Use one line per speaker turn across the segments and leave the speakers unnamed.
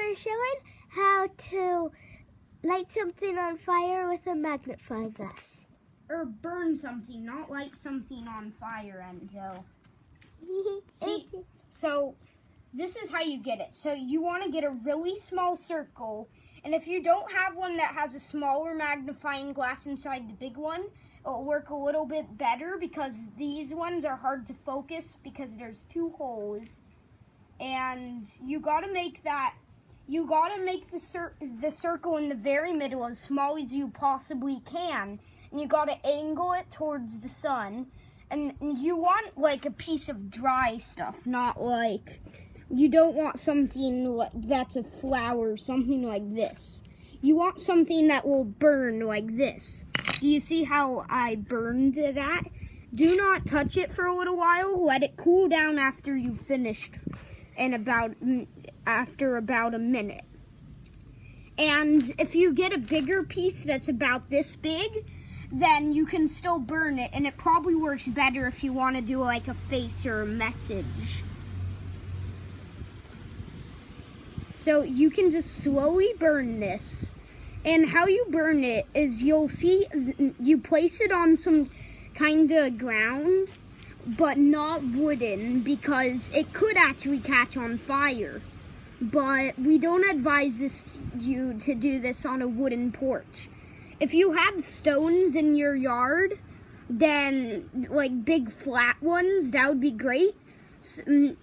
we're showing how to light something on fire with a magnifying glass.
Or burn something, not light something on fire, Enzo. See, so this is how you get it. So you want to get a really small circle, and if you don't have one that has a smaller magnifying glass inside the big one, it'll work a little bit better because these ones are hard to focus because there's two holes. And you gotta make the circle in the very middle as small as you possibly can. And you gotta angle it towards the sun. And you want like a piece of dry stuff, not like, you don't want something like that's a flower, something like this. You want something that will burn like this. Do you see how I burned that? Do not touch it for a little while. Let it cool down after you've finished after about a minute. And if you get a bigger piece that's about this big, then you can still burn it, and it probably works better if you want to do like a face or a message. So you can just slowly burn this. And how you burn it is you'll see, you place it on some kind of ground, but not wooden, because it could actually catch on fire. But we don't advise you to do this on a wooden porch. If you have stones in your yard, then like big flat ones, that would be great.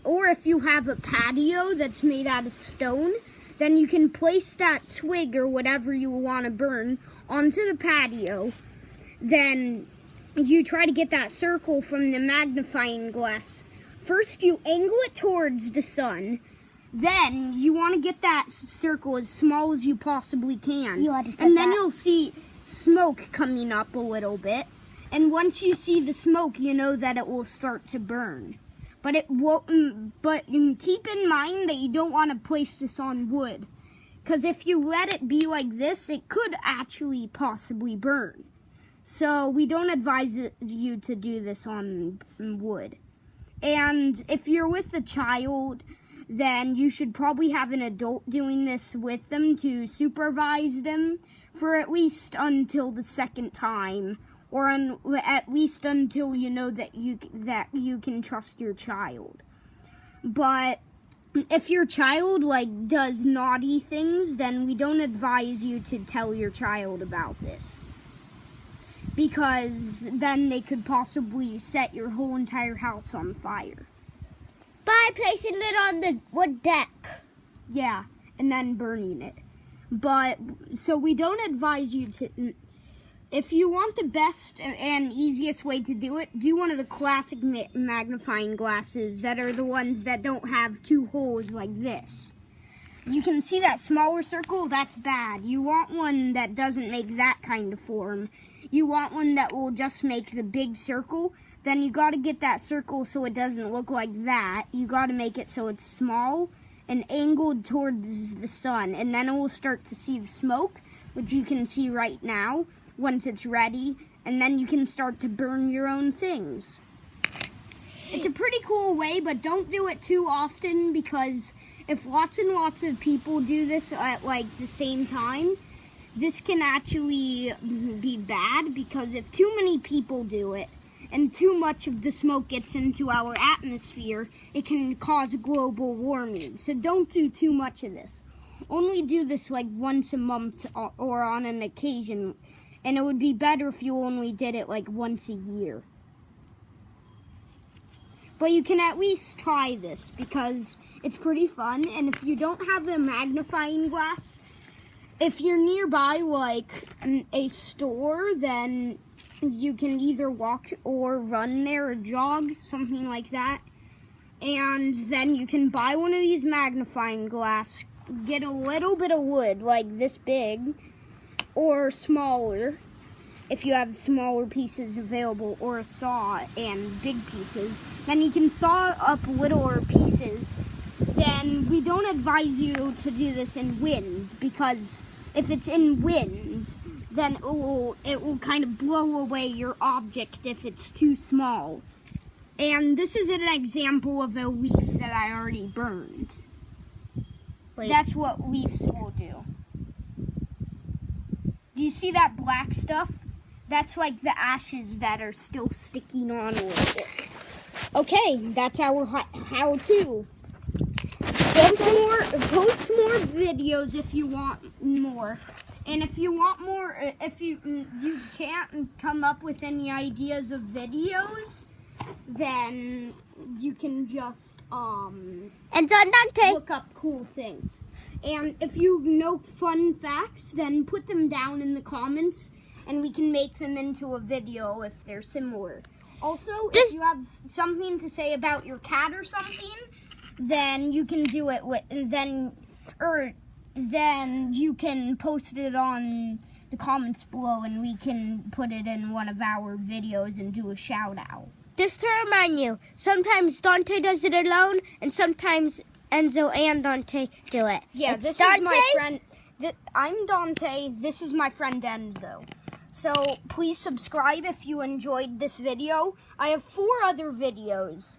Or if you have a patio that's made out of stone, then you can place that twig or whatever you want to burn onto the patio. Then you try to get that circle from the magnifying glass. First you angle it towards the sun. Then you want to get that circle as small as you possibly can. And then you'll see smoke coming up a little bit. And once you see the smoke, you know that it will start to burn. But it won't. But keep in mind that you don't want to place this on wood, because if you let it be like this, it could actually possibly burn. So we don't advise you to do this on wood. And if you're with a child, then you should probably have an adult doing this with them to supervise them for at least until the second time, or at least until you know that you can trust your child. But if your child like does naughty things, then we don't advise you to tell your child about this, because then they could possibly set your whole entire house on fire.
By placing it on the wood deck.
Yeah, and then burning it. But, so we don't advise you to, if you want the best and easiest way to do it, do one of the classic magnifying glasses that are the ones that don't have two holes like this. You can see that smaller circle, that's bad. You want one that doesn't make that kind of form. You want one that will just make the big circle. Then you got to get that circle so it doesn't look like that. You got to make it so it's small and angled towards the sun. And then it will start to see the smoke, which you can see right now once it's ready. And then you can start to burn your own things. It's a pretty cool way, but don't do it too often, because if lots and lots of people do this at like the same time, this can actually be bad, because if too many people do it and too much of the smoke gets into our atmosphere, it can cause global warming. So don't do too much of this. Only do this like once a month or on an occasion. And it would be better if you only did it like once a year. But you can at least try this because it's pretty fun. And if you don't have a magnifying glass, if you're nearby like a store, then you can either walk or run there or jog, something like that. And then you can buy one of these magnifying glass, get a little bit of wood like this big or smaller if you have smaller pieces available, or a saw and big pieces. Then you can saw up littler pieces. Then we don't advise you to do this in wind, because if it's in wind, then it will kind of blow away your object if it's too small. And this is an example of a leaf that I already burned.
Wait.
That's what leaves will do. Do you see that black stuff? That's like the ashes that are still sticking on a little bit. Okay, that's our how-to. Post more videos if you want more. And if you want more, if you can't come up with any ideas of videos, then you can just
and Don Dante,
look up cool things. And if you know fun facts, then put them down in the comments, and we can make them into a video if they're similar. Also, if you have something to say about your cat or something, then you can do it then you can post it on the comments below, and we can put it in one of our videos and do a shout out.
just to remind you, sometimes Dante does it alone, and sometimes Enzo and Dante do it.
Yeah,
it's
this
Dante?
is my friend. I'm Dante. This is my friend Enzo. So please subscribe if you enjoyed this video. I have 4 other videos.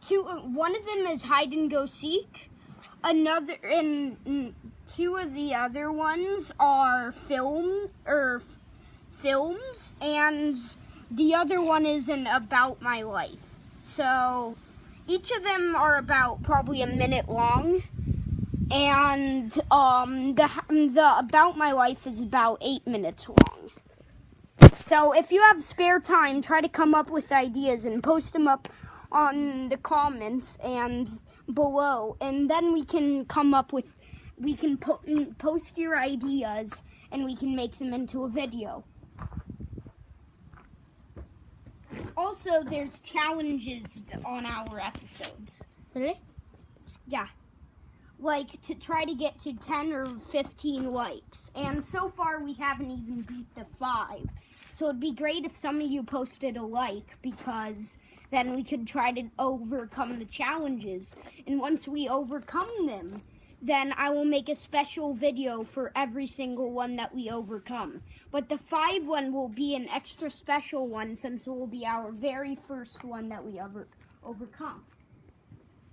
One of them is hide and go seek. Another, and 2 of the other ones are films, and the other one is an about my life. So each of them are about probably a minute long, and the about my life is about 8 minutes long. So if you have spare time, try to come up with ideas and post them up on the comments and below, and then we can post your ideas, and we can make them into a video. Also, there's challenges on our episodes.
Really?
Yeah. Like to try to get to 10 or 15 likes. And so far we haven't even beat the 5. So it'd be great if some of you posted a like, because then we could try to overcome the challenges. And once we overcome them, then I will make a special video for every single one that we overcome. But the 5 one will be an extra special one, since it will be our very first one that we overcome.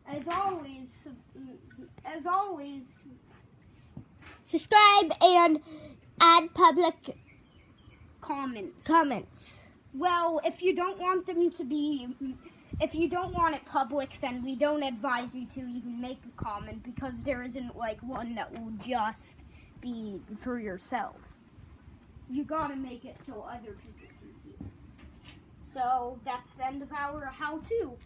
As always,
Subscribe and add public
comments. Well, if you don't want it public, then we don't advise you to even make a comment, because there isn't like one that will just be for yourself. You gotta make it so other people can see it. So that's the end of our how-to.